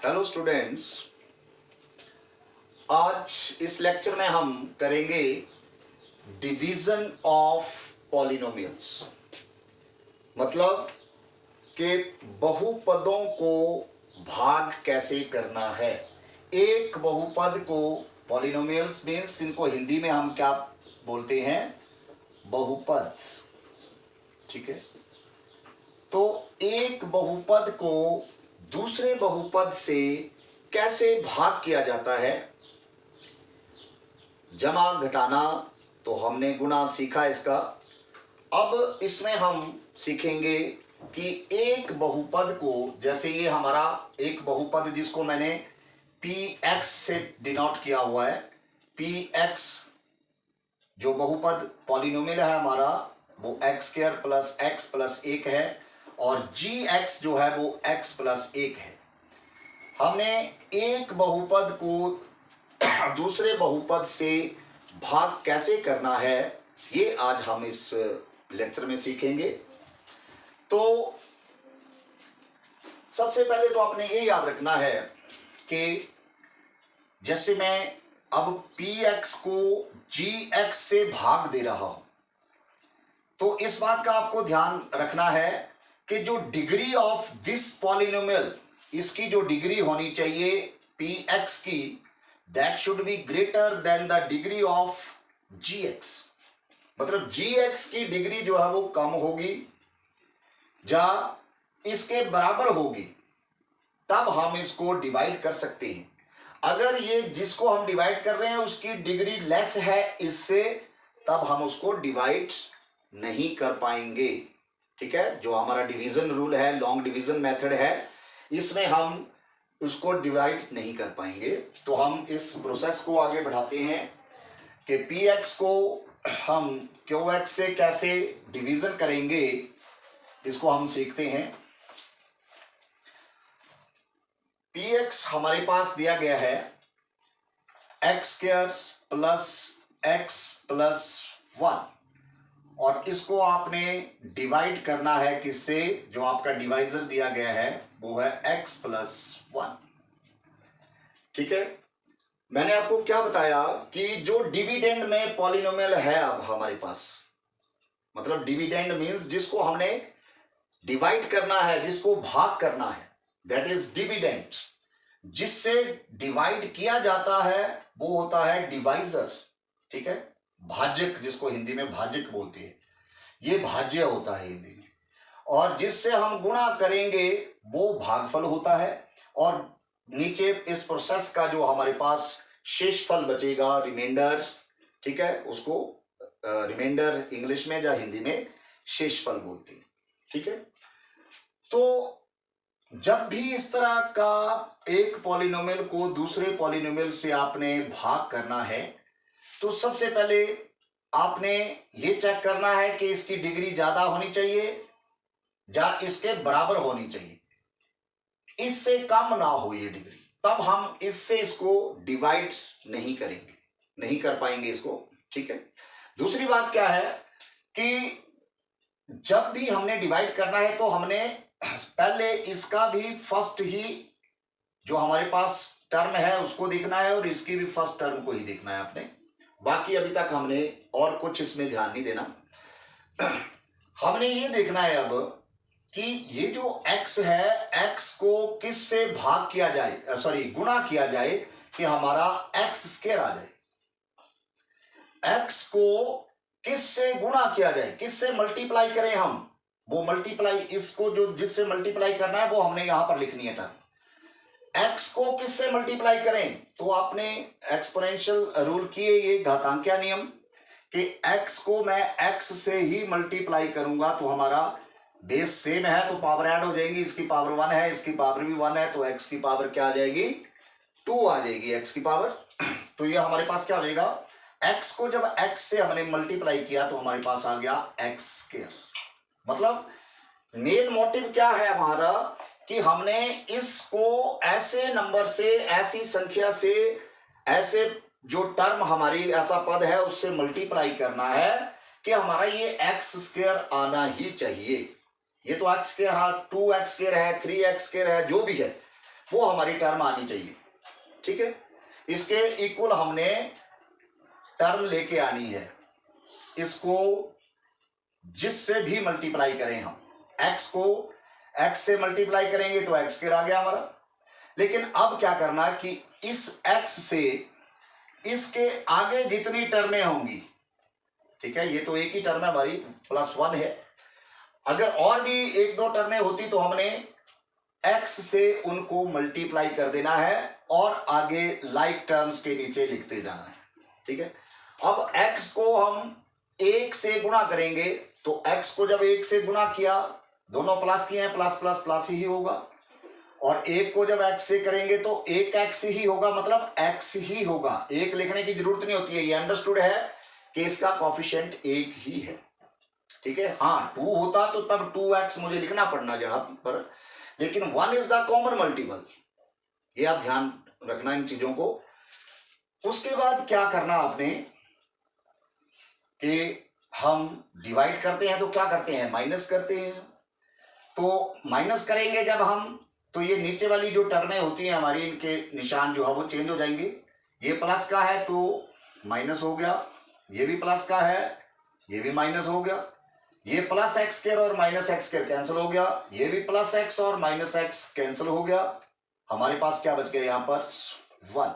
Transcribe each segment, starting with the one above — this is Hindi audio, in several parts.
हेलो स्टूडेंट्स, आज इस लेक्चर में हम करेंगे डिवीजन ऑफ पॉलिनोमियल्स। मतलब कि बहुपदों को भाग कैसे करना है। एक बहुपद को पॉलिनोमियल्स मीन्स, इनको हिंदी में हम क्या बोलते हैं, बहुपद। ठीक है, तो एक बहुपद को दूसरे बहुपद से कैसे भाग किया जाता है। जमा घटाना तो हमने गुणा सीखा इसका। अब इसमें हम सीखेंगे कि एक बहुपद को, जैसे ये हमारा एक बहुपद जिसको मैंने px से डिनोट किया हुआ है। px जो बहुपद पॉलिनोमियल है हमारा, वो x² प्लस x प्लस 1 है, और gx जो है वो x प्लस 1 है। हमने एक बहुपद को दूसरे बहुपद से भाग कैसे करना है, ये आज हम इस लेक्चर में सीखेंगे। तो सबसे पहले तो आपने ये याद रखना है कि जैसे मैं अब px को gx से भाग दे रहा हूं, तो इस बात का आपको ध्यान रखना है कि जो डिग्री ऑफ दिस पॉलिनोमियल, इसकी जो डिग्री होनी चाहिए px की, that should be greater than the degree of gx। मतलब gx की डिग्री जो है वो कम होगी या इसके बराबर होगी, तब हम इसको डिवाइड कर सकते हैं। अगर ये जिसको हम डिवाइड कर रहे हैं उसकी डिग्री लेस है इससे, तब हम उसको डिवाइड नहीं कर पाएंगे। ठीक है, जो हमारा डिवीजन रूल है, लॉन्ग डिवीजन मेथड है, इसमें हम उसको डिवाइड नहीं कर पाएंगे। तो हम इस प्रोसेस को आगे बढ़ाते हैं कि px को हम qx से कैसे डिवीजन करेंगे, इसको हम सीखते हैं। px हमारे पास दिया गया है x² प्लस x प्लस 1, और इसको आपने डिवाइड करना है किससे, जो आपका डिवाइजर दिया गया है वो है x प्लस 1। ठीक है, मैंने आपको क्या बताया कि जो डिविडेंड में पॉलिनोमियल है अब हमारे पास, मतलब डिविडेंड मींस जिसको हमने डिवाइड करना है, जिसको भाग करना है, दैट इज डिविडेंड। जिससे डिवाइड किया जाता है वो होता है डिवाइजर। ठीक है, भाजक, जिसको हिंदी में भाजक बोलते हैं, ये भाज्य होता है हिंदी में। और जिससे हम गुणा करेंगे वो भागफल होता है, और नीचे इस प्रोसेस का जो हमारे पास शेषफल बचेगा, रिमाइंडर, ठीक है, उसको रिमाइंडर इंग्लिश में या हिंदी में शेषफल बोलते हैं। ठीक है, तो जब भी इस तरह का एक पॉलिनोमियल को दूसरे पॉलिनोमियल से आपने भाग करना है, तो सबसे पहले आपने ये चेक करना है कि इसकी डिग्री ज्यादा होनी चाहिए या इसके बराबर होनी चाहिए, इससे कम ना हो ये डिग्री, तब हम इससे इसको डिवाइड नहीं करेंगे, नहीं कर पाएंगे इसको। ठीक है, दूसरी बात क्या है कि जब भी हमने डिवाइड करना है तो हमने पहले इसका भी फर्स्ट ही जो हमारे पास टर्म है उसको देखना है, और इसकी भी फर्स्ट टर्म को ही देखना है आपने। बाकी अभी तक हमने और कुछ इसमें ध्यान नहीं देना। हमने ये देखना है अब कि ये जो x है, x को किस से भाग किया जाए, सॉरी गुणा किया जाए कि हमारा x² आ जाए। x को किस से गुणा किया जाए, किस से मल्टीप्लाई करें हम, वो मल्टीप्लाई, इसको जो जिससे मल्टीप्लाई करना है वो हमने यहां पर लिखनी है टर्म। x को किस से मल्टीप्लाई करें, तो आपने एक्सपोनेंशियल रूल किए, ये घातांकीय नियम, कि x को मैं x से ही मल्टीप्लाई करूंगा तो हमारा बेस सेम है तो पावर ऐड हो जाएगी। इसकी पावर 1 है, इसकी पावर भी 1 है, तो x की पावर क्या आ जाएगी, 2 आ जाएगी x की पावर। तो ये हमारे पास क्या हो जाएगा, x को जब x से हमने मल्टीप्लाई किया तो हमारे पास आ गया x²। मतलब मेन मोटिव क्या है हमारा कि हमने इसको ऐसे नंबर से, ऐसी संख्या से, ऐसे जो टर्म हमारी, ऐसा पद है उससे मल्टीप्लाई करना है कि हमारा ये x² आना ही चाहिए। ये तो x² है, 2x² है, 3x² है, जो भी है, वो हमारी टर्म आनी चाहिए। ठीक है, इसके इक्वल हमने टर्म लेके आनी है। इसको जिससे भी मल्टीप्लाई करें हम, x को x से मल्टीप्लाई करेंगे तो x स्क्वायर आ गया हमारा। लेकिन अब क्या करना कि इस x से इसके आगे जितनी टर्में होंगी, ठीक है, ये तो एक ही टर्म है हमारी +1 है, अगर और भी एक दो टर्में होती तो हमने x से उनको मल्टीप्लाई कर देना है और आगे लाइक टर्म्स के नीचे लिखते जाना है। ठीक है, अब x को हम 1 से गुणा करेंगे तो x को जब 1 से गुणा किया, दोनों प्लस किए हैं, प्लस प्लस प्लस ही होगा, और 1 को जब x से करेंगे तो 1x ही होगा, मतलब x ही होगा। 1 लिखने की जरूरत नहीं होती है, ये अंडरस्टूड है कि इसका कोफिशिएंट 1 ही है। ठीक है, हाँ 2 होता तो तब 2x मुझे लिखना पड़ना जहां पर, लेकिन 1 इज द कॉमन मल्टीपल, ये आप ध्यान रखना इन चीजों को। उसके बाद क्या करना आपने कि हम डिवाइड करते हैं तो क्या करते हैं, माइनस करते हैं। तो माइनस करेंगे जब हम, तो ये नीचे वाली जो टर्में होती हैं हमारी, इनके निशान जो है वो चेंज हो जाएंगे। ये प्लस का है तो माइनस हो गया, ये भी प्लस का है, ये भी माइनस हो गया, ये प्लस एक्स स्क्वायर और माइनस एक्स स्क्वायर कैंसिल हो गया, ये भी प्लस एक्स और माइनस एक्स कैंसिल हो गया। हमारे पास क्या बच गया यहाँ पर 1,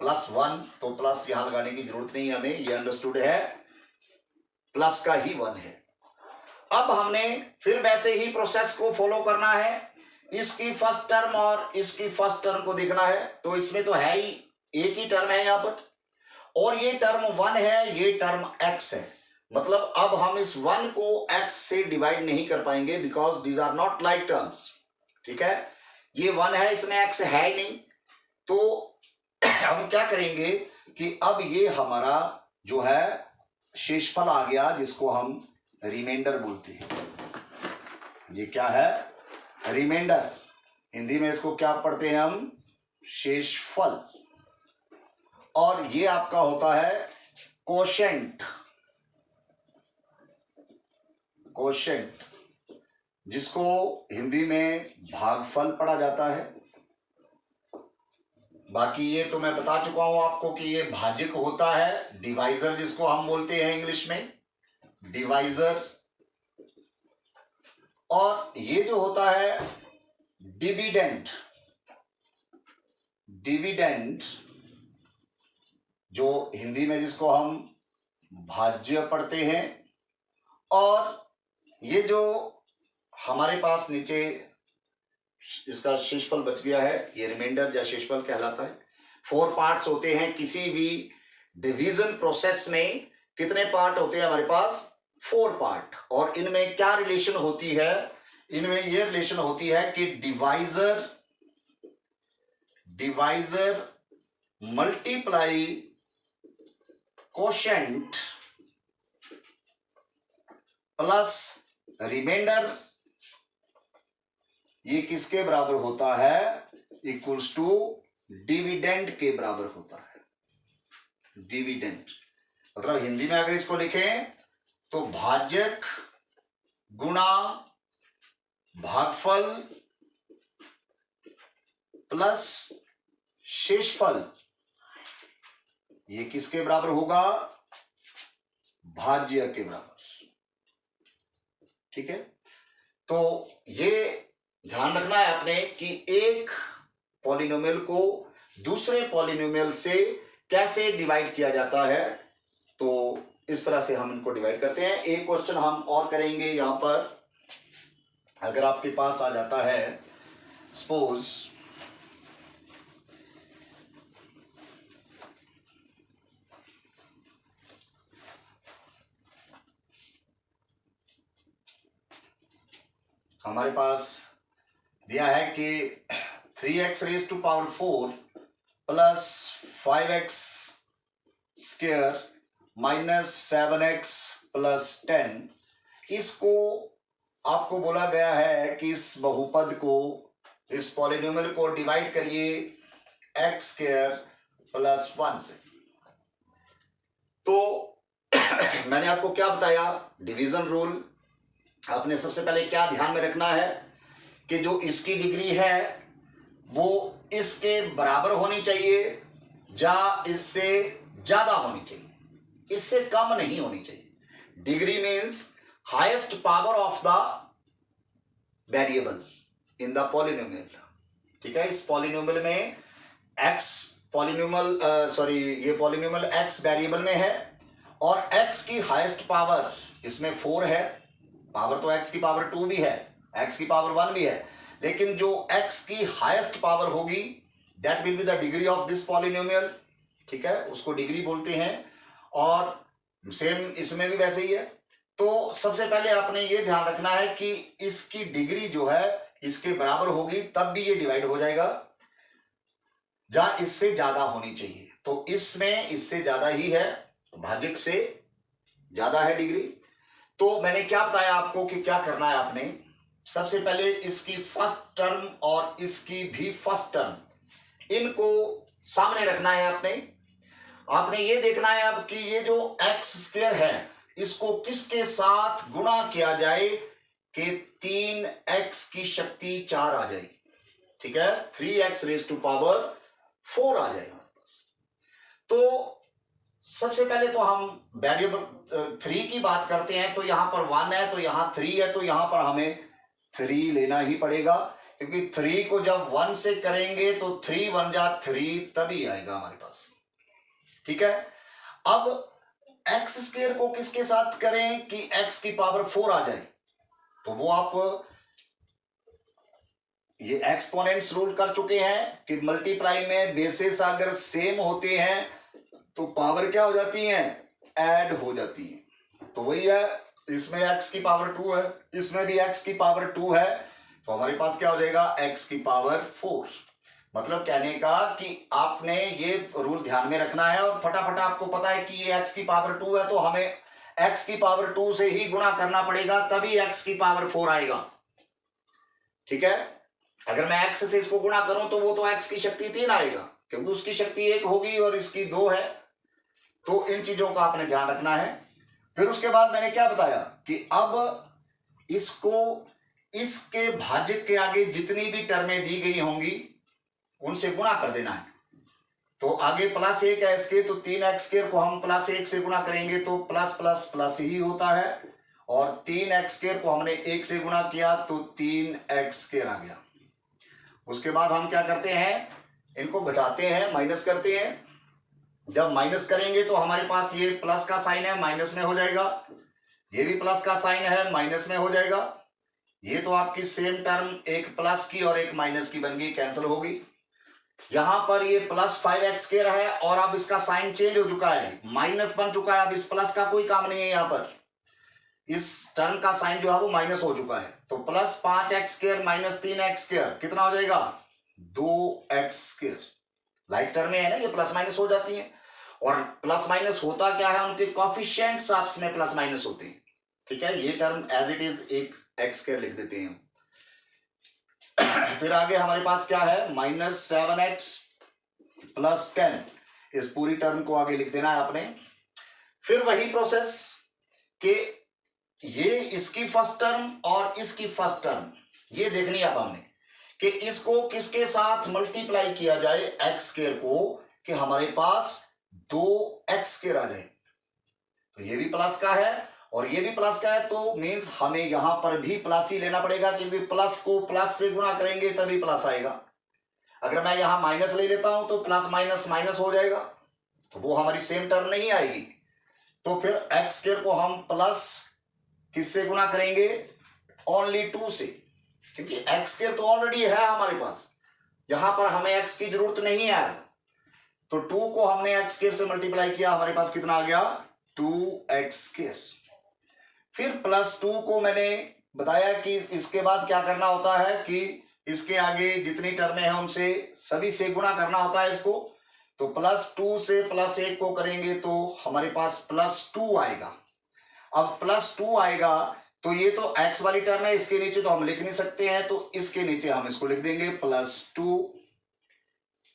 +1, तो प्लस यहां लगाने की जरूरत नहीं है हमें, ये अंडरस्टूड है, प्लस का ही 1 है। अब हमने फिर वैसे ही प्रोसेस को फॉलो करना है, इसकी फर्स्ट टर्म और इसकी फर्स्ट टर्म को देखना है। तो इसमें तो है ही एक ही टर्म है यहां पर, और ये टर्म 1 है, ये टर्म x है, मतलब अब हम इस 1 को x से डिवाइड नहीं कर पाएंगे, because these are not like terms. ठीक है, ये 1 है, इसमें x है ही नहीं, तो हम क्या करेंगे कि अब ये हमारा जो है शेषफल आ गया, जिसको हम रिमाइंडर बोलते हैं। ये क्या है, रिमाइंडर। हिंदी में इसको क्या पढ़ते हैं हम, शेषफल। और ये आपका होता है कोशेंट, कोशेंट, जिसको हिंदी में भागफल पढ़ा जाता है। बाकी ये तो मैं बता चुका हूं आपको कि ये भाजक होता है, डिवाइजर जिसको हम बोलते हैं इंग्लिश में, डिवाइजर। और ये जो होता है डिविडेंड, डिविडेंड जो हिंदी में जिसको हम भाज्य पढ़ते हैं। और ये जो हमारे पास नीचे इसका शेषफल बच गया है, ये रिमाइंडर या शेषफल कहलाता है। 4 पार्ट्स होते हैं किसी भी डिवीजन प्रोसेस में। कितने पार्ट होते हैं हमारे पास, 4 पार्ट। और इनमें क्या रिलेशन होती है, इनमें ये रिलेशन होती है कि divisor multiply quotient plus remainder, ये किसके बराबर होता है, इक्वल्स टू डिविडेंड के बराबर होता है। डिविडेंड मतलब हिंदी में अगर इसको लिखें तो भाजक गुणा भागफल प्लस शेषफल, ये किसके बराबर होगा, भाज्य के बराबर। ठीक है, तो ये ध्यान रखना है आपने कि एक पॉलिनोमियल को दूसरे पॉलिनोमियल से कैसे डिवाइड किया जाता है। तो इस तरह से हम इनको डिवाइड करते हैं। एक क्वेश्चन हम और करेंगे यहां पर, अगर आपके पास आ जाता है, सपोज हमारे पास दिया है कि 3x raise to power 4 plus 5x square minus 7x plus 10, इसको आपको बोला गया है कि इस बहुपद को, इस पॉलिनोमियल को डिवाइड करिए x स्क्वायर प्लस 1 से। तो मैंने आपको क्या बताया, डिवीजन रूल। आपने सबसे पहले क्या ध्यान में रखना है कि जो इसकी डिग्री है वो इसके बराबर होनी चाहिए या इससे ज्यादा होनी चाहिए, इससे कम नहीं होनी चाहिए। Degree means highest power of the variable in the polynomial. ठीक है, इस पॉलिनोमियल में एक्स पॉलिनोमियल ये पॉलिनोमियल एक्स वेरिएबल में है और एक्स की हाईएस्ट पावर इसमें 4 है। पावर तो एक्स की पावर 2 भी है, एक्स की पावर 1 भी है, लेकिन जो एक्स की हाईएस्ट पावर होगी that will be the degree of this polynomial. ठीक है, उसको डिग्री बोलते हैं। और सेम इसमें भी वैसे ही है। तो सबसे पहले आपने ये ध्यान रखना है कि इसकी डिग्री जो है इसके बराबर होगी तब भी ये डिवाइड हो जाएगा, जहां इससे ज्यादा होनी चाहिए। तो इसमें इससे ज्यादा ही है, भाजक से ज्यादा है डिग्री। तो मैंने क्या बताया आपको कि क्या करना है आपने, सबसे पहले इसकी फर्स्ट टर्म और इसकी भी फर्स्ट टर्म इनको सामने रखना है। आपने ये देखना है अब कि ये जो एक्स स्क्वायर है इसको किसके साथ गुणा किया जाए कि 3x की शक्ति 4 आ जाएगी। ठीक है, 3x रेज टू पावर 4 आ जाएगा हमारे पास। तो सबसे पहले तो हम वेरिएबल 3 की बात करते हैं, तो यहां पर 1 है तो यहां 3 है, तो यहां पर हमें 3 लेना ही पड़ेगा, क्योंकि 3 को जब 1 से करेंगे तो 3 1 जा 3 तभी आएगा हमारे पास। ठीक है, अब एक्स स्क्वायर को किसके साथ करें कि एक्स की पावर 4 आ जाए, तो वो आप ये एक्सपोनेंट्स रूल कर चुके हैं कि मल्टीप्लाई में बेसिस अगर सेम होते हैं तो पावर क्या हो जाती है, ऐड हो जाती है। तो वही है, इसमें x की पावर 2 है, इसमें भी x की पावर 2 है, तो हमारे पास क्या हो जाएगा x की पावर 4। मतलब कहने का कि आपने ये रूल ध्यान में रखना है और फटाफट आपको पता है कि ये x की पावर 2 है तो हमें x की पावर 2 से ही गुणा करना पड़ेगा तभी x की पावर 4 आएगा। ठीक है, अगर मैं x से इसको गुणा करूं तो वो तो x की शक्ति 3 आएगा, क्योंकि उसकी शक्ति 1 होगी और इसकी 2 है। तो इन चीजों का आपने ध्यान रखना है। फिर उसके बाद मैंने क्या बताया कि अब इसको इसके भाजक के आगे जितनी भी टर्में दी गई होंगी उनसे गुणा कर देना है। तो आगे प्लस 1 है इसके, तो 3x स्क्वायर को हम प्लस 1 से गुणा करेंगे तो प्लस प्लस प्लस ही होता है, और 3x स्क्वायर को हमने 1 से गुणा किया तो 3x स्क्वायर आ गया। उसके बाद हम क्या करते हैं, इनको घटाते हैं, माइनस करते हैं। जब माइनस करेंगे तो हमारे पास ये प्लस का साइन है, माइनस में हो जाएगा, ये भी प्लस का साइन है, माइनस में हो जाएगा। ये तो आपकी सेम टर्म एक प्लस की और एक माइनस की बन गई, कैंसिल होगी। यहां पर ये प्लस 5x स्क्वायर है और अब इसका साइन चेंज हो चुका है, माइनस बन चुका है। अब इस प्लस का कोई काम नहीं है, यहां पर इस टर्म का साइन जो है वो माइनस हो चुका है। तो plus 5x square minus 3x square कितना हो जाएगा, 2x स्क्वायर। लाइक टर्म में है ना, ये प्लस माइनस हो जाती है। और प्लस माइनस होता क्या है, उनके कोएफिशिएंट्स आपस में प्लस माइनस होते हैं। ठीक है, ये टर्म एज इट इज एक x स्क्वायर लिख देते हैं। फिर आगे हमारे पास क्या है, -7x प्लस 10, इस पूरी टर्म को आगे लिख देना है आपने। फिर वही प्रोसेस कि ये इसकी फर्स्ट टर्म और इसकी फर्स्ट टर्म ये देखनी है अब हमने कि इसको किसके साथ मल्टीप्लाई किया जाए, एक्स स्क्वायर को, कि हमारे पास 2x स्क्वायर आ जाए। तो ये भी प्लस का है और ये भी प्लस का है, तो मींस हमें यहां पर भी प्लस ही लेना पड़ेगा, क्योंकि प्लस को प्लस से गुणा करेंगे तभी प्लस आएगा। अगर मैं यहां माइनस ले लेता हूं तो प्लस माइनस माइनस हो जाएगा, तो वो हमारी सेम टर्म नहीं आएगी। तो फिर एक्स स्क्वायर को हम प्लस किससे गुणा करेंगे, ओनली 2 से, क्योंकि एक्स स्क्वायर तो ऑलरेडी है हमारे पास, यहां पर हमें एक्स की जरूरत नहीं है। तो 2 को हमने एक्स स्क्वायर से मल्टीप्लाई किया, हमारे पास कितना आ गया, 2x स्क्वायर। फिर प्लस 2 को मैंने बताया कि इसके बाद क्या करना होता है कि इसके आगे जितनी टर्में हैं उनसे सभी से गुणा करना होता है इसको। तो प्लस 2 से प्लस 1 को करेंगे तो हमारे पास प्लस 2 आएगा। अब प्लस 2 आएगा तो ये तो x वाली टर्म है, इसके नीचे तो हम लिख नहीं सकते हैं, तो इसके नीचे हम इसको लिख देंगे +2,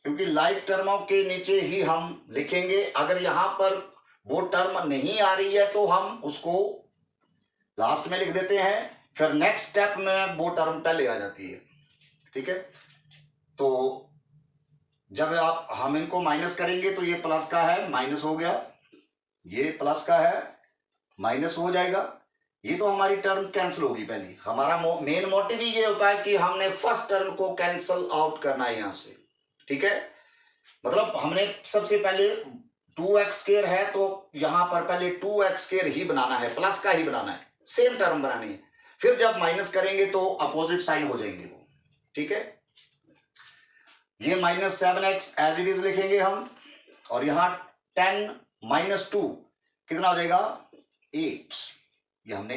क्योंकि लाइक टर्मों के नीचे ही हम लिखेंगे। अगर यहां पर वो टर्म नहीं आ रही है तो हम उसको लास्ट में लिख देते हैं, फिर नेक्स्ट स्टेप में वो टर्म पहले आ जाती है। ठीक है, तो जब हम इनको माइनस करेंगे तो ये प्लस का है माइनस हो गया, ये प्लस का है माइनस हो जाएगा। ये तो हमारी टर्म कैंसिल होगी पहली। हमारा मेन मोटिव ही ये होता है कि हमने फर्स्ट टर्म को कैंसिल आउट करना है यहां से, ठीक है। मतलब हमने सबसे पहले 2x² है तो यहां पर पहले 2x² ही बनाना है, प्लस का ही बनाना है, सेम टर्म बनानी है। फिर जब माइनस करेंगे तो अपोजिट साइन हो जाएंगे वो, ठीक है। ये -7x एज इट इज लिखेंगे हम, और यहां 10 - 2 कितना हो जाएगा 8। ये हमने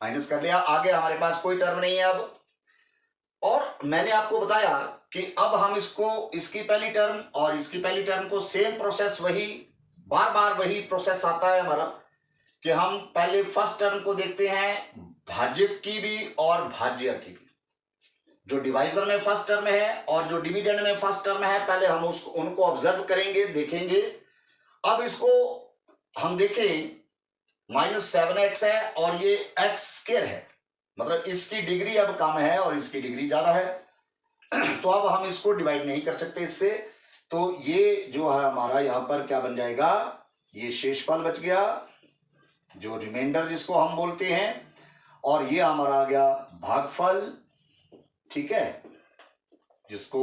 माइनस कर लिया। आगे हमारे पास कोई टर्म नहीं है अब। और मैंने आपको बताया कि अब हम इसको, इसकी पहली टर्म और इसकी पहली टर्म को सेम प्रोसेस, वही बार बार वही प्रोसेस आता है हमारा कि हम पहले फर्स्ट टर्म को देखते हैं भाज्यक की भी और भाज्य की भी। जो डिवाइजर में फर्स्ट टर्म है और जो डिविडेंड में फर्स्ट टर्म है, पहले हम उसको उनको ऑब्जर्व करेंगे, देखेंगे। अब इसको हम देखें -7x है और ये x² है, मतलब इसकी डिग्री अब कम है और इसकी डिग्री ज्यादा है। तो अब हम इसको डिवाइड नहीं कर सकते इससे, तो ये जो है हमारा यहां पर क्या बन जाएगा, ये शेषफल बच गया, जो रिमाइंडर जिसको हम बोलते हैं, और ये हमारा आ गया भागफल, ठीक है, जिसको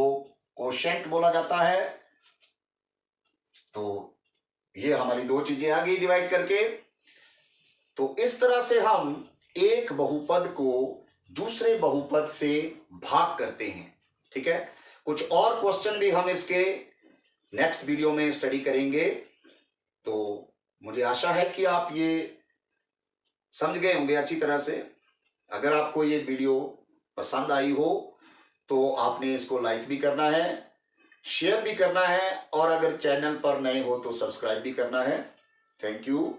कोशेंट बोला जाता है। तो ये हमारी दो चीजें आ गई डिवाइड करके। तो इस तरह से हम एक बहुपद को दूसरे बहुपद से भाग करते हैं, ठीक है। कुछ और क्वेश्चन भी हम इसके नेक्स्ट वीडियो में स्टडी करेंगे। तो मुझे आशा है कि आप ये समझ गए होंगे अच्छी तरह से। अगर आपको ये वीडियो पसंद आई हो तो आपने इसको लाइक भी करना है, शेयर भी करना है, और अगर चैनल पर नए हो तो सब्सक्राइब भी करना है। Thank you.